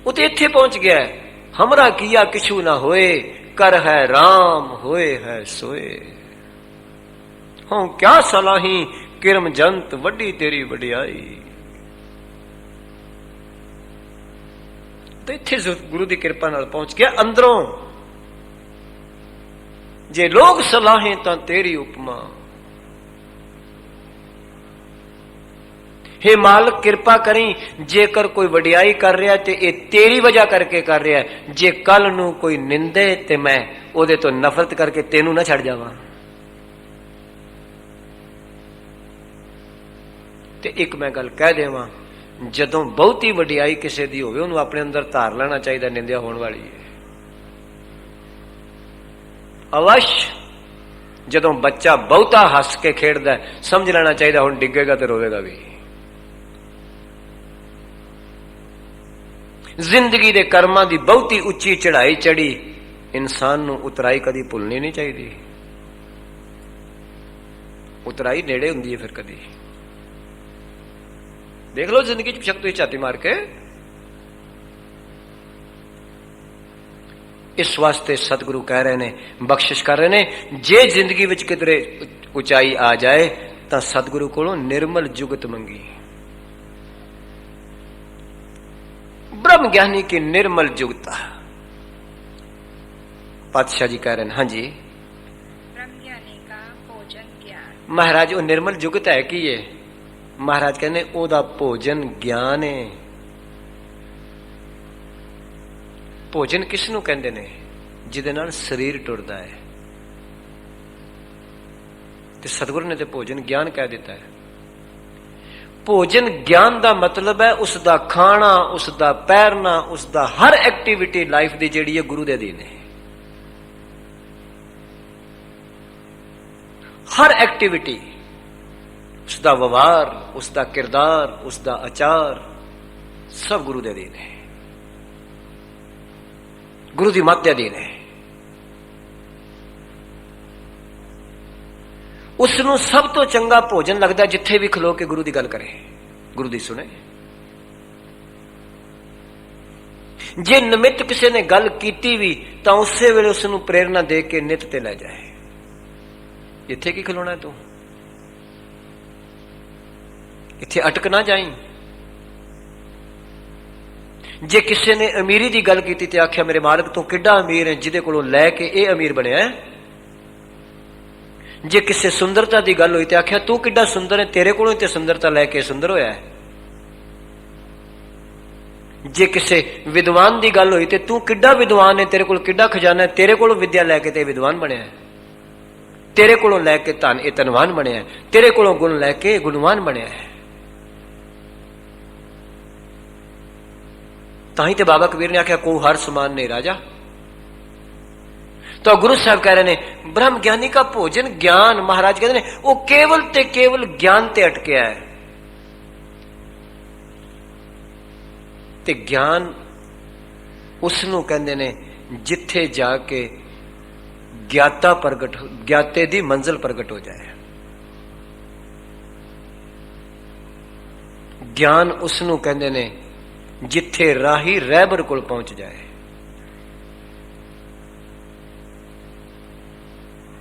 वो तो इत्थे पहुंच गया है, हमरा किया किछु ना होए, कर है राम होए है सोए। हों क्या सलाही किरम जंत, वड्डी तेरी वडियाई। तो इत्थे गुरु की कृपा नाल पहुंच गया अंदरों। जे लोग सलाहें तां तेरी उपमा। हे मालिक कृपा करी, जेकर कोई वडियाई कर रहा ते ये तेरी वजह करके कर रहा है। जे कल नू कोई निंदे ते मैं ओदे तो नफरत करके तेनू ना छड़ जावां। ते एक मैं गल कह देवां, जदों बहुती वडियाई किसी दी होवे उहनूं अपने अंदर धार लेना चाहिए, निंदिया होने वाली है। अवश्य जदों बच्चा बहुता हस के खेड़दा समझ लेना चाहिए हुण डिगेगा तो रोवेगा भी। जिंदगी दे कर्मां दी बहुती उच्ची चढ़ाई चढ़ी इंसान नूं उतराई कदी भुलनी नहीं चाहिए। उतराई नेड़े हुंदी है फिर कदी। देख लो जिंदगी च शक्ति झाती मार के। इस वास्ते सतगुरु कह रहे ने, बख्शिश कर रहे ने, जे जिंदगी विच किधरे उचाई आ जाए तां सतगुरु कोलों निर्मल जुगत मंगी। ब्रह्म ज्ञानी की निर्मल जुगता। पातशाह जी कह रहे हैं, हाँ जी ब्रह्म ज्ञानी का भोजन ज्ञान। महाराज वो निर्मल जुगत है कि ये महाराज कहने ओदा भोजन ज्ञान है। भोजन किसनू कहते ने? जिदे नाल शरीर टुरदा है। ते सतगुरु ने तो भोजन ज्ञान कह दिता है। भोजन ज्ञान का मतलब है उसका खाना, उसका पैरना, उसका हर एक्टिविटी लाइफ की जिहड़ी है गुरु दे अधीन है। हर एक्टिविटी, उसका व्यवहार, उसका किरदार, उसका आचार सब गुरु दे अधीन है, गुरु की मत के अधीन है। उसनों सब तो चंगा भोजन लगता जिथे भी खलो के गुरु की गल करे, गुरु की सुने। जे निमित्त किसी ने गल कीती भी तो उस वेले उसनूं प्रेरणा दे के नित ते लै जाए। इत्थे की खलोना तू, इत्थे अटक ना जाई। जे किसी ने अमीरी की गल की तो आख्या मेरे मालिक तू किड्डा अमीर है जिहदे कोलों लैके ये अमीर बनया है। जे किसी सुंदरता की गल हुई तो आख्या तू किड्डा सुंदर है, तेरे कोलों ते सुंदरता लैके सुंदर होया है। जे किसी विद्वान की गल हुई तो तू किड्डा विद्वान है, तेरे कोल किड्डा खजाना है, तेरे कोलों विद्या लैके ते विद्वान बनया है, तेरे कोलों लैके धन ये धनवान बनया है, तेरे कोलों गुण लैके गुणवान बनया है। ताही तो बाबा कबीर ने आख्या को हर समान नहीं राजा। तो गुरु साहब कह रहे ने ब्रह्म ज्ञानी का भोजन ज्ञान, महाराज कहते ने वो केवल ते केवल ज्ञान ते अटकिया है। ते ज्ञान उसनू कहते ने जिथे जाके ज्ञाता प्रगट, ज्ञाते दी मंजिल प्रगट हो जाए। ज्ञान उसनू कहते ने जिथे राही रहबर कोल पहुंच जाए।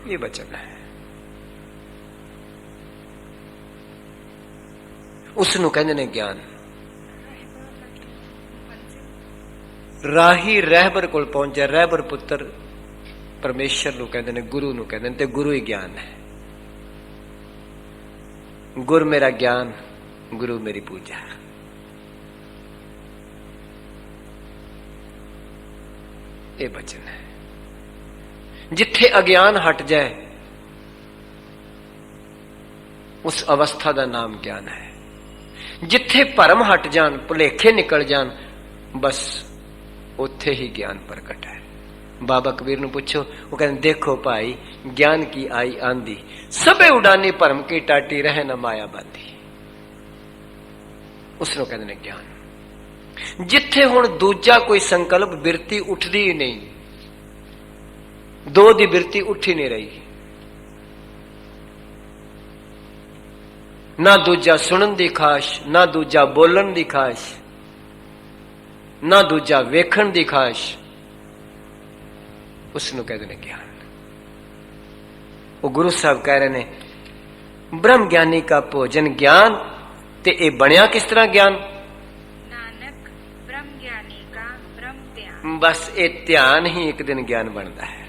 ये वचन है। उसनू कहते ने ज्ञान। राही रहबर कोल पहुंच जाए। रहबर पुत्र परमेश्वर नू कहते ने, गुरु नू कहते ने, ते गुरु ही ज्ञान है। गुर मेरा ज्ञान, गुरु मेरी पूजा। ये वचन है। जिथे अज्ञान हट जाए उस अवस्था का नाम ज्ञान है। जिथे भरम हट जान, भुलेखे निकल जान, बस उथे ही ज्ञान प्रकट है। बाबा कबीर ने पूछो, वो कहते देखो भाई ज्ञान की आई आंधी, सबे उड़ानी भरम की टाटी, रहे न माया बांधी। उसनों कहते ने ज्ञान। जिथे हुण दूजा कोई संकल्प बिरती उठदी ही नहीं, दो दी बिरती उठ ही नहीं रही। ना दूजा सुनन दी खाश, ना दूजा बोलन दी खाश, ना दूजा वेखण दी खाश। उसनू कहते ने ज्ञान। वो गुरु साहब कह रहे ने ब्रह्म ज्ञानी का भोजन ज्ञान। ते ये बनया किस तरह ज्ञान? नानक ब्रह्म ज्ञानी का ब्रह्म ध्यान। बस ये ध्यान ही एक दिन ज्ञान बनता है।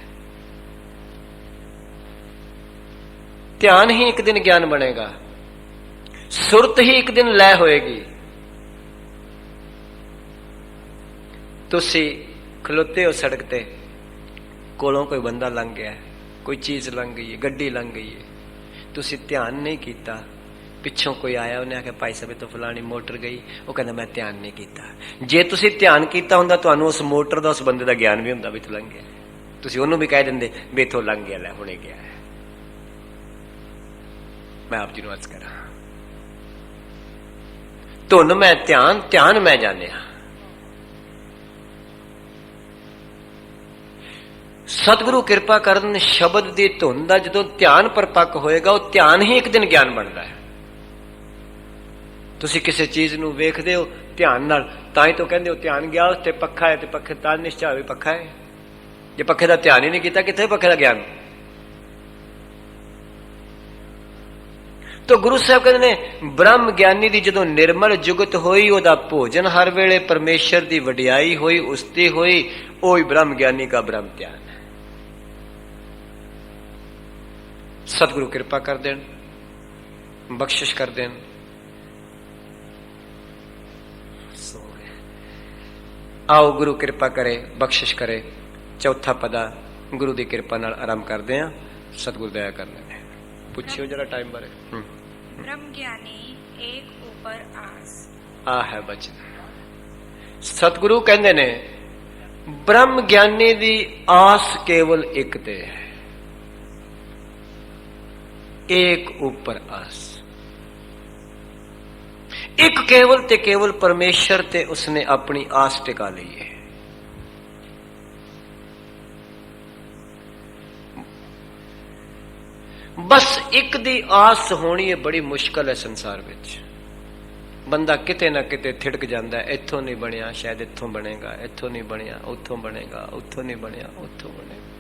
ध्यान ही एक दिन ज्ञान बनेगा। सुरत ही एक दिन लय होएगी। तुसी खलोते हो सड़क ते, कोलों कोई बंदा लंघ गया, कोई चीज लंघ गई है, गड्डी लंघ गई है, तुसी ध्यान नहीं किया। पिछों कोई आया, उन्हें आख्या भाई साहब तो फलानी मोटर गई, वो कहना मैं ध्यान नहीं किया। जे तुसी ध्यान किया हुंदा तुहानू उस मोटर का, उस बंदे का ज्ञान भी हुंदा भी तू लंघ गया। तुसी उन्होंने भी कह देंदे भी इथों लंघ गया, लै हुणे गया है। मैं आप जी नूं अर्ज करा, धुन मैं ध्यान, ध्यान मैं जानिया। सतगुरु कृपा करन शब्द दी धुन दा जदों ध्यान परपक्क होएगा, वो ध्यान ही एक दिन ज्ञान बनता है। तुसी किसी चीज नूं वेखदे हो ध्यान नाल, तां ही तो कहंदे हो ध्यान गया उत्ते पक्खा है, ते पक्खे तां निश्चय होवे पक्खा है। जे पक्खे दा ध्यान ही नहीं किया, कित्थे पक्खे दा ज्ञान? तो गुरु साहब कहते ने ब्रह्म ज्ञानी दी जदों निर्मल जुगत होई, ओदा भोजन हर वेले परमेश्वर दी वडियाई होई, उस्ती होई, ओही ब्रह्म ज्ञानी का ब्रह्म ध्यान है। सतगुरु कृपा कर देन, बख्शिश कर देन। आओ गुरु कृपा करे, बख्शिश करे। चौथा पदा गुरु की कृपा नाल आरंभ करते हैं। सतगुरु दया कर लेने। पूछियो जरा टाइम बारे। ब्रह्म ज्ञानी एक ऊपर आस। आ है बचन। सतगुरु कहंदे ने ब्रह्म ज्ञानी दी आस केवल एक ते है, एक ऊपर आस। एक केवल ते केवल परमेश्वर ते उसने अपनी आस टिका ली है। बस एक दी आस होनी है बड़ी मुश्किल है संसार विच, ਬੰਦਾ ਕਿਤੇ ਨਾ ਕਿਤੇ ਥਿੜਕ ਜਾਂਦਾ, ਇੱਥੋਂ ਨਹੀਂ ਬਣਿਆ ਸ਼ਾਇਦ ਇੱਥੋਂ ਬਣੇਗਾ, ਇੱਥੋਂ ਨਹੀਂ ਬਣਿਆ ਉੱਥੋਂ ਬਣੇਗਾ, ਉੱਥੋਂ ਨਹੀਂ ਬਣਿਆ ਉੱਥੋਂ ਬਣੇਗਾ।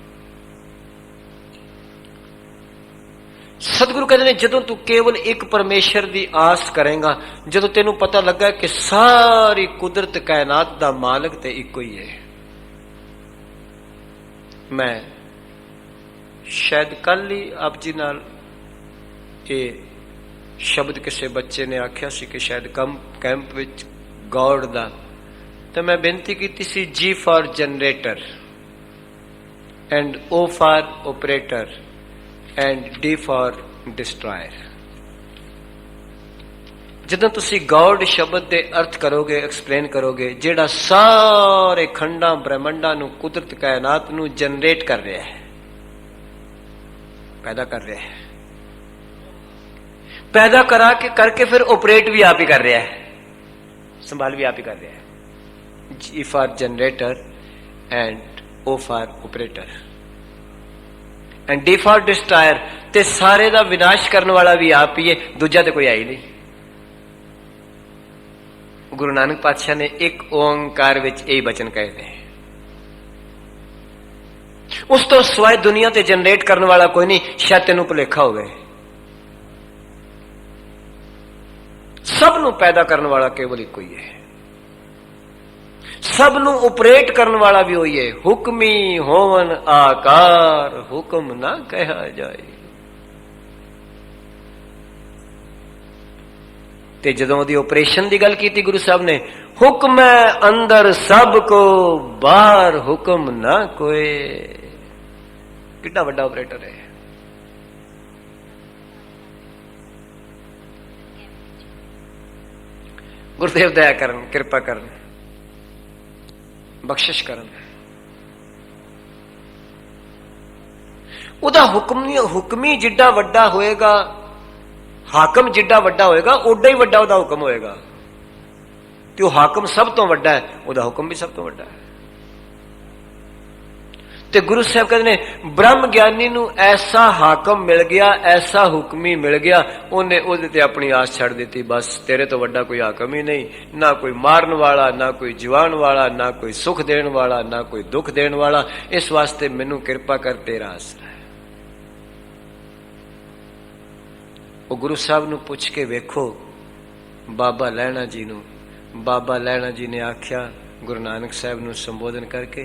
ਸਤਿਗੁਰੂ ਕਹਿੰਦੇ ਨੇ ਜਦੋਂ ਤੂੰ ਕੇਵਲ ਇੱਕ ਪਰਮੇਸ਼ਰ ਦੀ ਆਸ ਕਰੇਗਾ, ਜਦੋਂ ਤੈਨੂੰ ਪਤਾ ਲੱਗਾ ਕਿ ਸਾਰੀ ਕੁਦਰਤ ਕਾਇਨਾਤ ਦਾ ਮਾਲਕ ਤੇ ਇੱਕੋ ਹੀ ਹੈ। ਮੈਂ ਸ਼ਾਇਦ ਕੱਲ ਹੀ ਆਪ ਜੀ ਨਾਲ ਇਹ ਸ਼ਬਦ ਕਿਸੇ ਬੱਚੇ ਨੇ ਆਖਿਆ ਸੀ ਕਿ ਸ਼ਾਇਦ ਕੈਂਪ ਵਿੱਚ ਗੌਡ ਦਾ, ਤਾਂ ਮੈਂ ਬੇਨਤੀ ਕੀਤੀ ਸੀ G for generator and O for operator and D for destroyer. ਜਦੋਂ ਤੁਸੀਂ ਗੌਡ ਸ਼ਬਦ ਦੇ ਅਰਥ ਕਰੋਗੇ, ਐਕਸਪਲੇਨ ਕਰੋਗੇ, ਜਿਹੜਾ ਸਾਰੇ ਖੰਡਾਂ ਬ੍ਰਹਿਮੰਡਾਂ ਨੂੰ, ਕੁਦਰਤ ਕਾਇਨਾਤ ਨੂੰ ਜਨਰੇਟ ਕਰ ਰਿਹਾ ਹੈ, ਪੈਦਾ ਕਰ ਰਿਹਾ ਹੈ, पैदा करा के करके फिर ऑपरेट भी आप ही कर रहा है, संभाल भी आप ही कर रहा है। G for generator and O for operator and D for destroyer, ते सारे दा विनाश करने वाला भी आप ही है, दूजा तो कोई आई नहीं। गुरु नानक पातशाह ने एक ओंकार विच यही बचन कहे थे, उस तो सिवाय दुनिया ते जनरेट करने वाला कोई नहीं, शायद तेनू भुलेखा हो गए। सब नू पैदा करने वाला केवल एक ही है, सब नू ऑपरेट करने वाला भी वही है। हुक्मी होवन आकार, हुक्म ना कहा जाए। ते जदों दी ऑपरेशन दी गल कीती गुरु साहब ने, हुक्म अंदर सब को, बाहर हुक्म ना कोई। कितना बड़ा ऑपरेटर है। गुरुदेव दया करन, कृपा करन, बख्शिश करन। उदा हुक्मी जिड्डा वड्डा होएगा, हाकम जिड्डा वड्डा होएगा, उड्डा ही वड्डा उदा हुक्म होएगा। तो हाकम सब तो वड्डा है, उदा हुक्म भी सब तो वड्डा है। ते गुरु साहब कहते ने ब्रह्म ज्ञानी नू ऐसा हाकम मिल गया, ऐसा हुक्मी मिल गया, उन्हें उहदे ते अपनी आस छड़ दी। बस तेरे तो वड्डा कोई हाकम ही नहीं, ना कोई मारन वाला, ना कोई जीवान वाला, ना कोई सुख देने वाला, ना कोई दुख देने वाला। इस वास्ते मैनू कृपा कर, तेरा आसरा है। वो गुरु साहब नू पुछ के वेखो बाबा लैणा जी नू। बाबा लैणा जी ने आख्या गुरु नानक साहब नू संबोधन करके,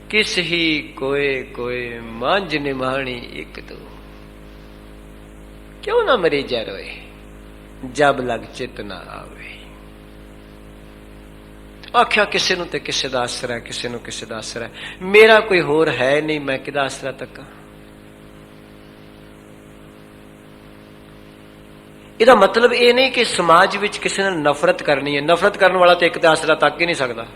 किस ही कोई कोई मांझ निमाणी एक दो, क्यों ना मरी जा रोए, जब लग चित ना आवे। आख्या किसी नू ते किसी दा आसरा है, किसी नू किसी दा आसरा है, मेरा कोई होर है नहीं, मैं किदा आसरा तका। इहदा मतलब ये नहीं कि समाज विच किसी ने नफरत करनी है। नफरत करने वाला तो एक ते आसरा तक ही नहीं सकता।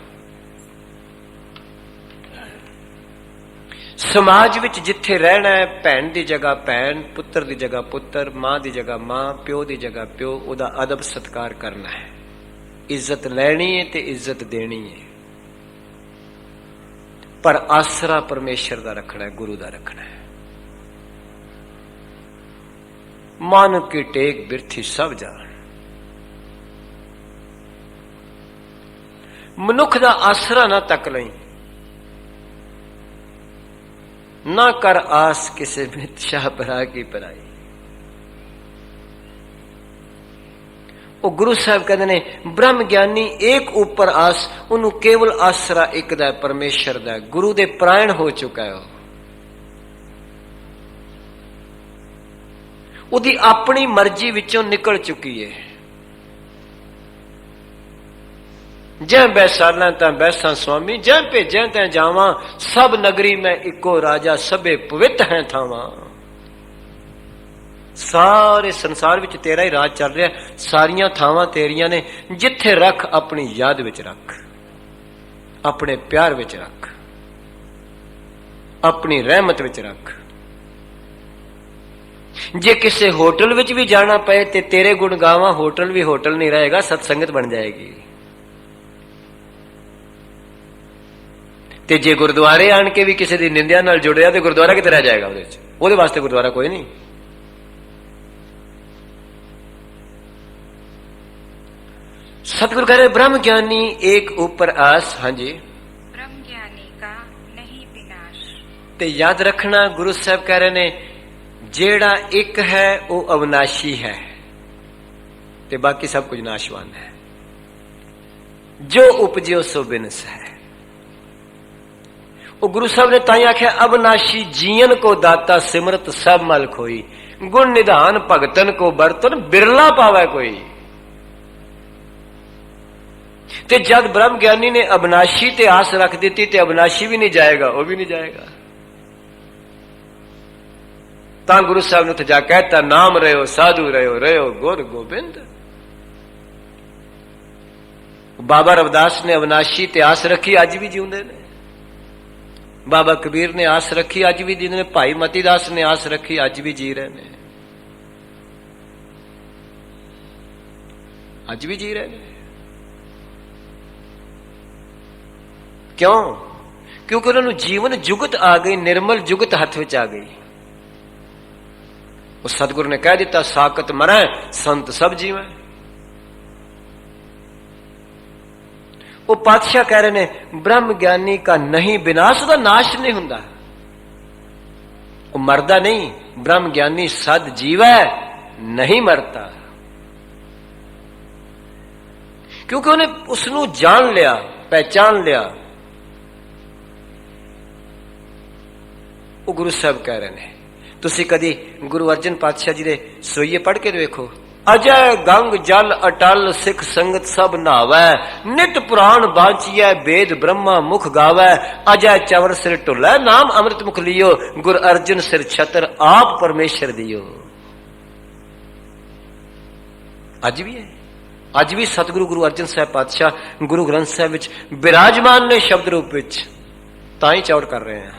समाज विच जिथे रहना है, भैन की जगह भैन, पुत्र की जगह पुत्र, मां की जगह मां, प्यो की जगह प्यो, उहदा अदब सत्कार करना है, इज्जत लैनी है ते इज्जत देनी है। पर आसरा परमेश्वर का रखना है, गुरु का रखना है। मन की टेक बिरथी सब जान। मनुख का आसरा ना तक लई, ना कर आस किसे मित शाह भरा की पराई। वो गुरु साहब कहते ने ब्रह्म ज्ञानी एक ऊपर आस, उन्होंने केवल आसरा एक दा परमेश्वर दा, गुरु दे प्राण हो चुका है। उदी अपनी मर्जी विचों निकल चुकी है। जै बैसाला तां बैसा स्वामी, जै भेजें तैं जावां, सब नगरी में इको राजा, सबे पवित्र हैं थावां। सारे संसार विच तेरा ही राज चल रहा है, सारियां थावां तेरियां ने। जिथे रख अपनी याद विच रख, अपने प्यार विच रख, अपनी रहमत विच रख। जे किसी होटल विच भी जाना पे ते तेरे गुण गावां, होटल भी होटल नहीं रहेगा, सत्संगत बन जाएगी। ते जे गुरुद्वारे आन के भी किसी की निंदिया नाल जुड़िया तो गुरुद्वारा किते रह जाएगा, ਉਹਦੇ वास्ते गुरुद्वारा कोई नहीं। सतगुरु कह रहे ब्रह्म ज्ञानी एक ऊपर आस। हाँ जी, ब्रह्म ज्ञानी का नहीं विनाश। ते याद रखना गुरु साहब कह रहे ने जेड़ा एक है वो अविनाशी है ते बाकी सब कुछ नाशवान है। जो उपजियो सो बिनस है। वो गुरु साहब ने ताई आख्या अविनाशी जीवन को दाता सिमरत सब मल खोई। गुण निधान भगतन को बर्तन बिरला पावे कोई। ते जब ब्रह्म ज्ञानी ने अविनाशी ते आस रख दी ते अविनाशी भी नहीं जाएगा, वो भी नहीं जाएगा। ता गुरु साहब ने जा कहता नाम रहो साधु रहो गुर गोबिंद। बाबा रविदास ने अविनाशी ते आस रखी, अज भी जींदे ने। बाबा कबीर ने आस रखी, अज भी जींदे ने। भाई मती दास ने आस रखी, अज भी जी रहे ने, अज भी जी रहे ने। क्यों? क्योंकि उन्होंने जीवन जुगत आ गई, निर्मल जुगत हाथ विच आ गई। उस सतगुरु ने कह दिता साकत मरै संत सब जीवे। वो पातशाह कह रहे ने ब्रह्म ज्ञानी का नहीं विनाश, का नाश नहीं हुंदा। वो मरदा नहीं, ब्रह्म ज्ञानी सद जीवै नहीं मरता। क्योंकि उन्हें उसनू जान लिया, पहचान लिया। वो गुरु साहब कह रहे ने तुसी कदी गुरु अर्जन पातशाह जी दे सोईए पढ़ के देखो। अजय गंग जल अटल सिख संगत सब नहावै। नित पुराण बांचिए वेद ब्रह्मा मुख गावै। अजय चवर सिर टुलै नाम अमृत मुख लियो। गुर अर्जन सिर छतर आप परमेश्वर दियो। अज भी है, अज भी सतगुरु गुरु अर्जन साहब पातशाह गुरु ग्रंथ साहब विच विराजमान ने शब्द रूप विच, ताई चौड़ कर रहे हैं।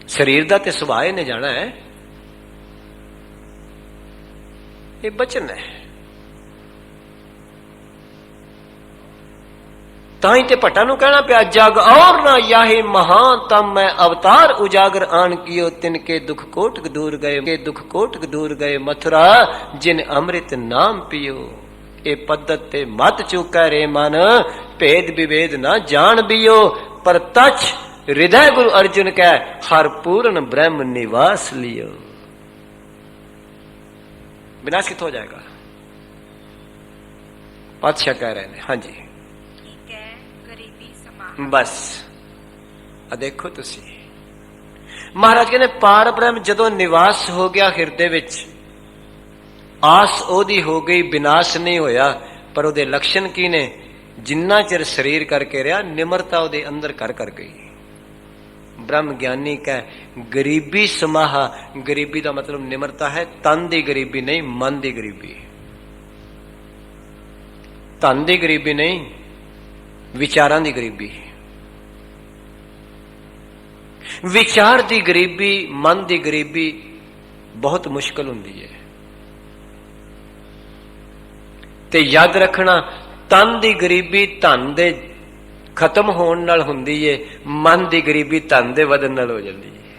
शरीर का तो सुभाव ने जाना है, ये बचन है। ताई ते भट्टा नूं कहना पिया जग और ना याहे महान तम मैं अवतार उजागर आन कियो। तिनके दुख कोटक दूर गए, के दुख कोटक दूर गए मथुरा जिन अमृत नाम पियो। ए पद्धत ते मत चुकै रे मन भेद विभेद ना जान बियो। पर तछ हृदय गुरु अर्जुन कह हर पूर्ण ब्रह्म निवास लियो। विनाश कितना हो जाएगा? पातशाह कह रहे हैं। हाँ जी, ठीक है, गरीबी समा। बस आ देखो तुसी महाराज कहने पार ब्रह्म जदों निवास हो गया हिरदे विच, आस ओदी हो गई, विनाश नहीं होया। पर ओदे लक्षण की ने? जिन्ना चिर शरीर करके रहा निमरता ओदे अंदर कर गई। ब्रह्म ज्ञानी का गरीबी समाहा। गरीबी का मतलब निमरता है, तन की गरीबी नहीं, मन की गरीबी। धन की गरीबी नहीं, विचारां की गरीबी। विचार की गरीबी, मन की गरीबी बहुत मुश्किल हुंदी है। ते याद रखना तन की गरीबी धन दे खत्म होने नाल हुंदी है, मन की गरीबी धन दे वधन नाल हो जाती है।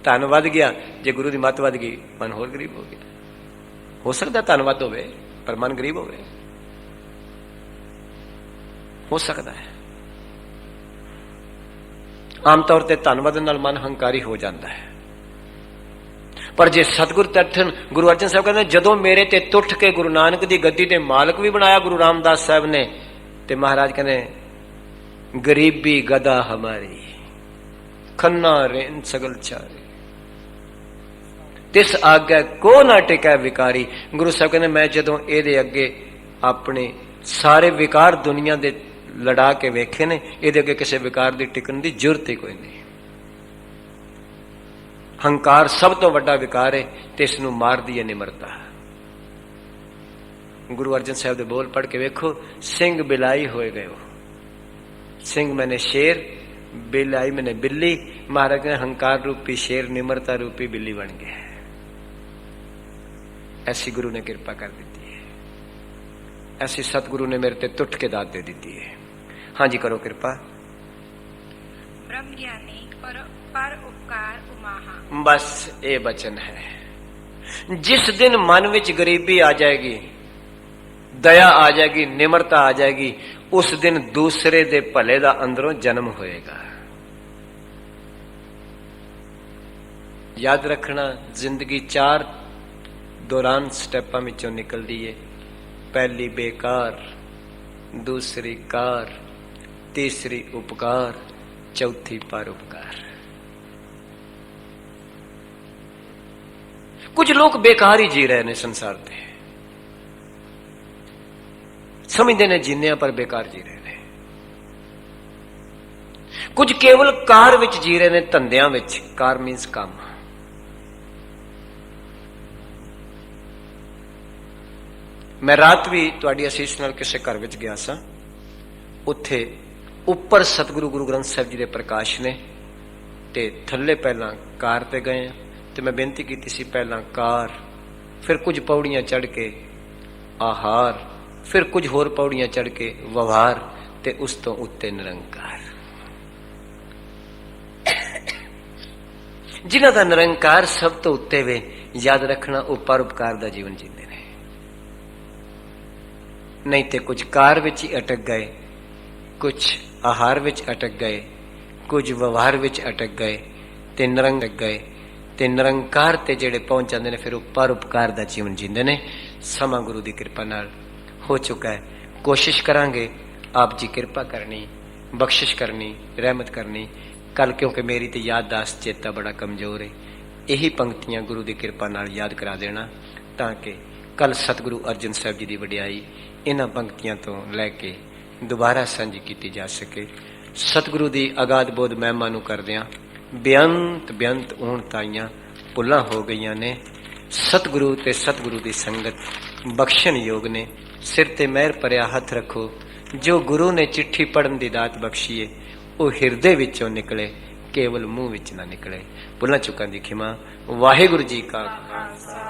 धन वध गया, जे गुरु की मत वध गई मन होर गरीब हो गया। हो सकता धन वध होवे पर मन गरीब होवे, हो सकता है। आमतौर पर धन वधन नाल मन हंकारी हो जाता है। पर जे सतगुरु तथन गुरु अर्जन साहब कहते जदों मेरे ते तुठ के गुरु नानक की गद्दी ते मालक भी बनाया गुरु रामदास साहब ने, ते महाराज कहने गरीबी गदा हमारी खन्ना रेन सगल चारी। तिस आगे को ना टिकै विकारी। गुरु साहब कहने मैं जदों एदे अगे अपने सारे विकार दुनिया दे लड़ा के वेखे ने, एदे अगे किसी विकार की टिकन की जरूरत ही कोई नहीं। हंकार सब तो वड्डा विकार है ते इसनूं मार दी है निमरता। गुरु अर्जन साहब दे बोल पढ़ के वेखो। सिंह बिलाई होए गए, सिंह मैंने शेर, बिलाई मैंने बिल्ली। महाराज ने हंकार रूपी शेर निमरता रूपी बिल्ली बन गए। ऐसी गुरु ने कृपा कर दी है, ऐसी सतगुरु ने मेरे ते तुठ के दात दे दी है। हाँ जी करो कृपा। ब्रह्म ज्ञानी पर उपकार उमाहा। बस ये वचन है। जिस दिन मन विच गरीबी आ जाएगी, दया आ जाएगी, निम्रता आ जाएगी, उस दिन दूसरे दे भले दा अंदरों जन्म होएगा। याद रखना, जिंदगी 4 दौरान स्टेपां विचों निकलदी है। पहली बेकार, दूसरी कार, तीसरी उपकार, चौथी परोपकार। कुछ लोग बेकार ही जी रहे ने संसार ते, समझते ने जीने पर बेकार जी रहे ने। कुछ केवल कार विच जी रहे ने, धंधियां विच। कार मीन्स काम। मैं रात भी तुहाडी असीस नाल किसे घर विच गया सा, उत्थे उपर सतगुरु गुरु ग्रंथ साहिब जी दे प्रकाश ने, ते थल्ले पहला कार ते गए, ते मैं बेनती की सी पहला कार, फिर कुछ पौड़ियां चढ़ के आहार, फिर कुछ होर पौड़ियां चढ़ के व्यवहार, ते उस तो उत्ते निरंकार। जिन्हां दा निरंकार सब तो उत्ते वे, याद रखना वो परोपकार दा जीवन जींदे ने। नहीं ते कुछ कार विच ही अटक गए, कुछ आहार विच अटक गए, कुछ व्यवहार विच अटक गए, ते निरंग गए, ते निरंकार ते जेड़े पहुंच जाते हैं फिर वो परोपकार दा जीवन जींदे ने। समा गुरु दी कृपा नाल हो चुका है। कोशिश करांगे आप जी कृपा करनी, बख्शिश करनी, रहमत करनी। कल क्योंकि मेरी तो याददाश्त चेता बड़ा कमजोर है, यही पंक्तियां गुरु दी कृपा नाल याद करा देना, ताकि कल सतगुरु अर्जन साहब जी की वडियाई इन्हां पंक्तियां तो लैके दोबारा सांझी की जा सके। सतगुरु दी अगाध बोध महिमा नूं करदियां बेअंत बेअंत ऊण ताईयां भुल्लां हो गईयां ने। सतगुरु ते सतगुरु दी संगत बख्शण योग ने। सिर ते महर भरिया हथ रखो, जो गुरु ने चिट्ठी पढ़न दी दात बख्शीए, वो हिरदे विचों निकले, केवल मुंह विच ना निकले। भुल्लां चुकां दी खिमा। वाहिगुरु जी का खालसा।